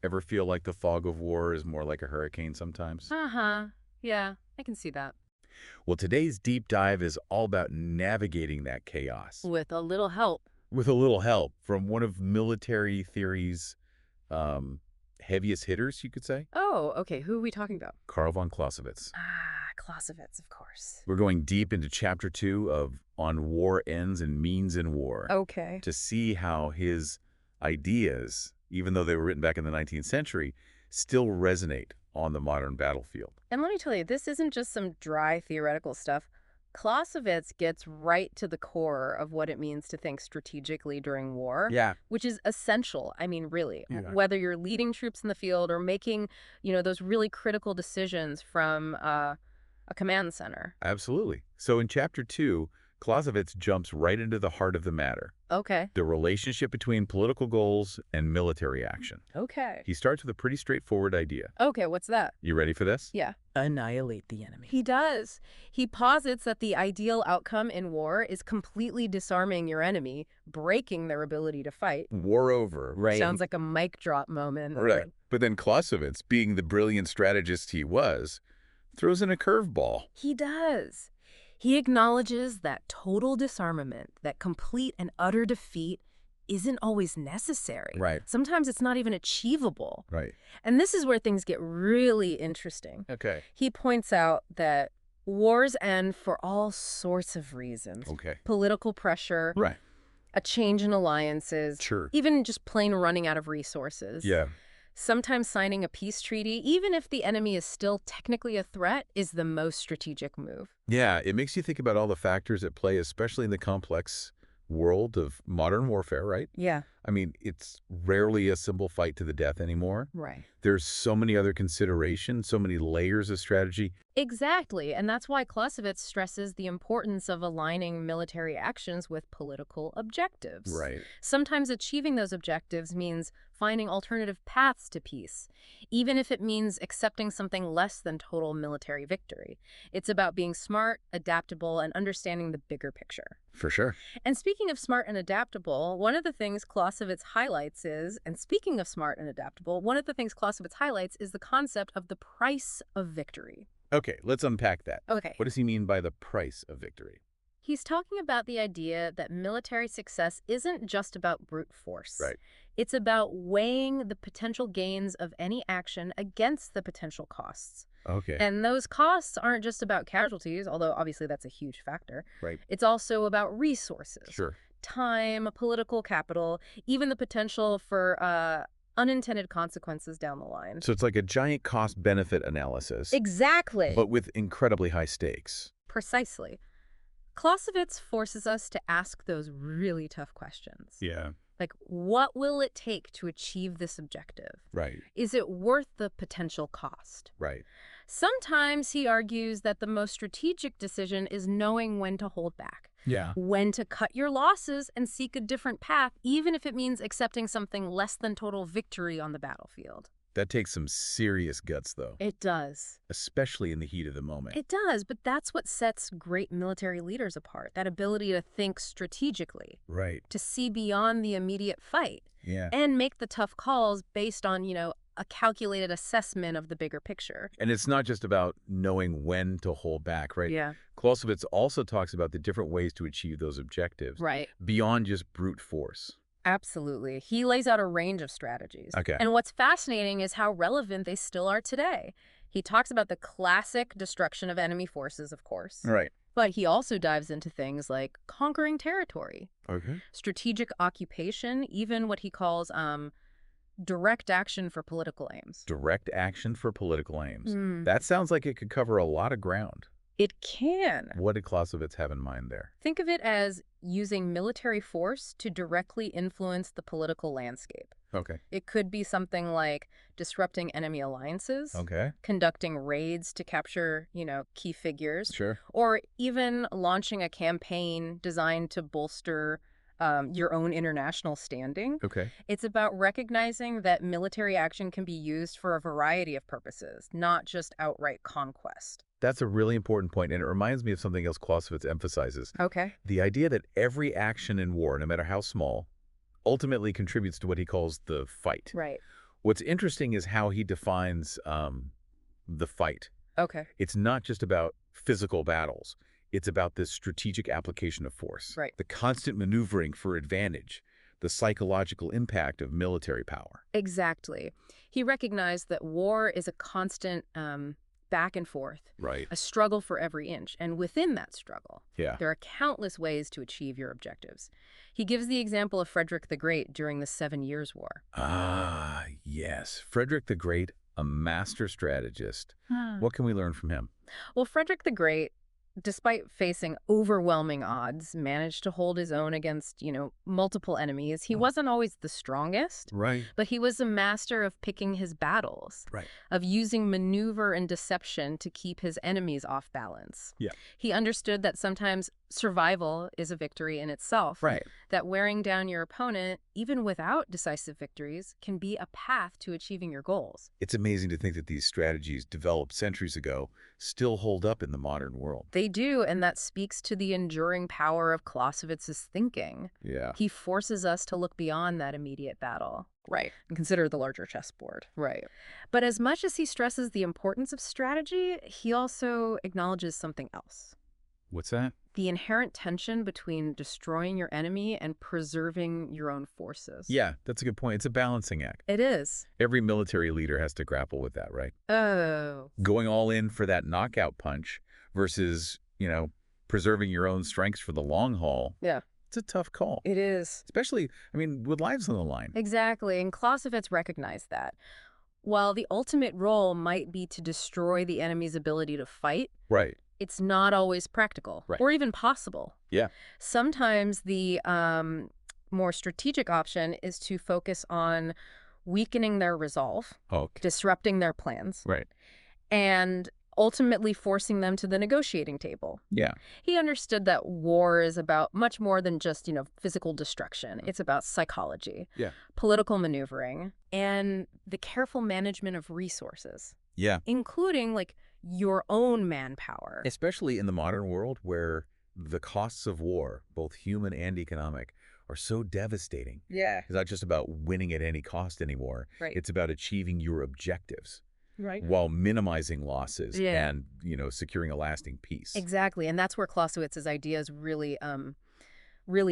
Ever feel like the fog of war is more like a hurricane sometimes? Uh-huh. Yeah, I can see that. Well, today's deep dive is all about navigating that chaos With a little help. with a little help from one of military theory's um, heaviest hitters, you could say, Oh, okay. Who are we talking about? Carl von Clausewitz. Clausewitz, of course. We're going deep into Chapter 2 of On War Ends and Means in War Okay. to see how his ideas, even though they were written back in the 19th century, still resonate on the modern battlefield. And let me tell you, this isn't just some dry theoretical stuff. Clausewitz gets right to the core of what it means to think strategically during war, Yeah. which is essential. I mean, really, Yeah. whether you're leading troops in the field or making, those really critical decisions from a command center. Absolutely. So in Chapter 2, Clausewitz jumps right into the heart of the matter, Okay. the relationship between political goals and military action. Okay. He starts with a pretty straightforward idea. Okay, what's that? You ready for this? Yeah. Annihilate the enemy. He does. He posits that the ideal outcome in war is completely disarming your enemy, breaking their ability to fight. War over. Right. Sounds like a mic drop moment. Right. But then Clausewitz, being the brilliant strategist he was, throws in a curveball. He does. He acknowledges that total disarmament, that complete and utter defeat, isn't always necessary. Right. Sometimes it's not even achievable. Right. And this is where things get really interesting. Okay. He points out that wars end for all sorts of reasons. Okay. Political pressure, Right. a change in alliances, Sure. even just plain running out of resources. Yeah. Sometimes signing a peace treaty, even if the enemy is still technically a threat, is the most strategic move. Yeah, it makes you think about all the factors at play, especially in the complex world of modern warfare, right? Yeah. I mean, it's rarely a simple fight to the death anymore. Right. There's so many other considerations, so many layers of strategy. Exactly, and that's why Clausewitz stresses the importance of aligning military actions with political objectives. Right. Sometimes achieving those objectives means finding alternative paths to peace, even if it means accepting something less than total military victory. It's about being smart, adaptable, and understanding the bigger picture. For sure. And speaking of smart and adaptable, one of the things Clausewitz highlights is, and speaking of smart and adaptable, one of the things Clausewitz highlights is the concept of the price of victory. Okay, let's unpack that. Okay. What does he mean by the price of victory? He's talking about the idea that military success isn't just about brute force. Right. It's about weighing the potential gains of any action against the potential costs. Okay. And those costs aren't just about casualties, although obviously that's a huge factor. Right. It's also about resources. Sure. Time, political capital, even the potential for unintended consequences down the line. So it's like a giant cost-benefit analysis, Exactly. but with incredibly high stakes. Precisely. Clausewitz forces us to ask those really tough questions. Yeah. Like, what will it take to achieve this objective? Right. Is it worth the potential cost? Right. Sometimes he argues that the most strategic decision is knowing when to hold back, Yeah. when to cut your losses and seek a different path, even if it means accepting something less than total victory on the battlefield. That takes some serious guts, though, It does. especially in the heat of the moment. It does, but that's what sets great military leaders apart, that ability to think strategically, Right. to see beyond the immediate fight, Yeah. and make the tough calls based on, a calculated assessment of the bigger picture. And it's not just about knowing when to hold back, right? Yeah. Clausewitz also talks about the different ways to achieve those objectives Right. beyond just brute force. Absolutely. He lays out a range of strategies. Okay. And what's fascinating is how relevant they still are today. He talks about the classic destruction of enemy forces, of course. Right. But he also dives into things like conquering territory, Okay. strategic occupation, even what he calls direct action for political aims. Direct action for political aims. Mm. That sounds like it could cover a lot of ground. It can. What did Clausewitz have in mind there? Think of it as using military force to directly influence the political landscape. Okay. It could be something like disrupting enemy alliances, Okay. conducting raids to capture, key figures, Sure. or even launching a campaign designed to bolster your own international standing. Okay. It's about recognizing that military action can be used for a variety of purposes, not just outright conquest. That's a really important point, and it reminds me of something else Clausewitz emphasizes. Okay. The idea that every action in war, no matter how small, ultimately contributes to what he calls the fight. Right. What's interesting is how he defines the fight. Okay. It's not just about physical battles. It's about this strategic application of force. Right. The constant maneuvering for advantage, the psychological impact of military power. Exactly. He recognized that war is a constant back and forth, Right. a struggle for every inch. And within that struggle, Yeah. there are countless ways to achieve your objectives. He gives the example of Frederick the Great during the 7 Years' War. Ah, yes. Frederick the Great, a master strategist. What can we learn from him? Well, Frederick the Great, despite facing overwhelming odds, managed to hold his own against, multiple enemies. He wasn't always the strongest, Right. but he was a master of picking his battles, Right. of using maneuver and deception to keep his enemies off balance. Yeah. He understood that sometimes survival is a victory in itself. Right. That wearing down your opponent, even without decisive victories, can be a path to achieving your goals. It's amazing to think that these strategies developed centuries ago still hold up in the modern world. They do, and that speaks to the enduring power of Clausewitz's thinking. Yeah. He forces us to look beyond that immediate battle. Right. And consider the larger chessboard. Right. But as much as he stresses the importance of strategy, he also acknowledges something else. What's that? The inherent tension between destroying your enemy and preserving your own forces. Yeah, that's a good point. It's a balancing act. It is. Every military leader has to grapple with that, right? Oh. Going all in for that knockout punch versus, preserving your own strengths for the long haul. Yeah. It's a tough call. It is. Especially, with lives on the line. Exactly, and Clausewitz recognized that. While the ultimate role might be to destroy the enemy's ability to fight, Right. it's not always practical Right. or even possible. Yeah. Sometimes the more strategic option is to focus on weakening their resolve, Okay. disrupting their plans, Right. and ultimately forcing them to the negotiating table. Yeah. He understood that war is about much more than just, physical destruction. It's about psychology, Yeah. political maneuvering, and the careful management of resources, Yeah. including, your own manpower. Especially in the modern world where the costs of war, both human and economic, are so devastating. Yeah. It's not just about winning at any cost anymore. Right. It's about achieving your objectives Right. while minimizing losses Yeah. and, securing a lasting peace. Exactly, and that's where Clausewitz's ideas really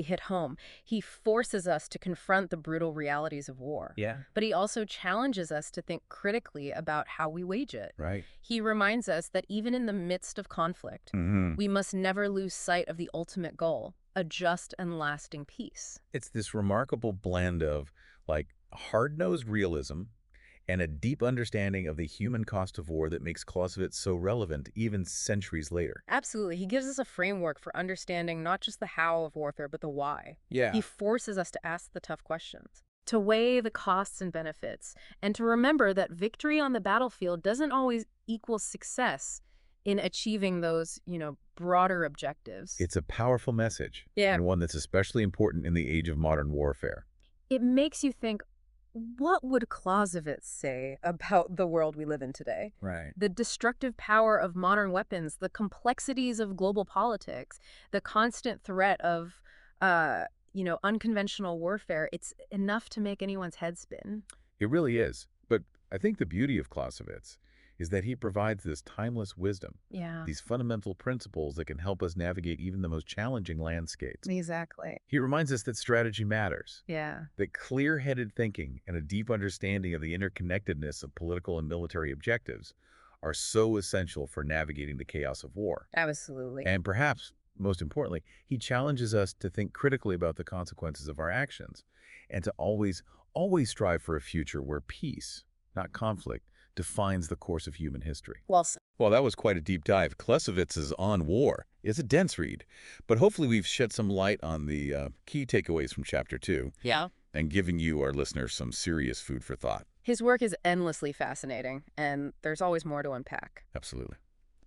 hit home. He forces us to confront the brutal realities of war. Yeah. But he also challenges us to think critically about how we wage it. Right. He reminds us that even in the midst of conflict, we must never lose sight of the ultimate goal, a just and lasting peace. It's this remarkable blend of, hard-nosed realism and a deep understanding of the human cost of war that makes Clausewitz so relevant even centuries later. Absolutely. He gives us a framework for understanding not just the how of warfare, but the why. Yeah. He forces us to ask the tough questions, to weigh the costs and benefits, and to remember that victory on the battlefield doesn't always equal success in achieving those, broader objectives. It's a powerful message. Yeah. And one that's especially important in the age of modern warfare. It makes you think, what would Clausewitz say about the world we live in today? Right. The destructive power of modern weapons, the complexities of global politics, the constant threat of, unconventional warfare. It's enough to make anyone's head spin. It really is. But I think the beauty of Clausewitz is that he provides this timeless wisdom, Yeah. these fundamental principles that can help us navigate even the most challenging landscapes. Exactly. He reminds us that strategy matters, Yeah. that clear-headed thinking and a deep understanding of the interconnectedness of political and military objectives are so essential for navigating the chaos of war. Absolutely. And perhaps, most importantly, he challenges us to think critically about the consequences of our actions and to always strive for a future where peace, not conflict, defines the course of human history. Well, that was quite a deep dive. Clausewitz's On War is a dense read, but hopefully we've shed some light on the key takeaways from Chapter 2 Yeah. and given you, our listeners, some serious food for thought. His work is endlessly fascinating, and there's always more to unpack. Absolutely.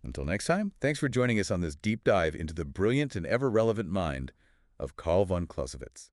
Until next time, thanks for joining us on this deep dive into the brilliant and ever-relevant mind of Carl von Clausewitz.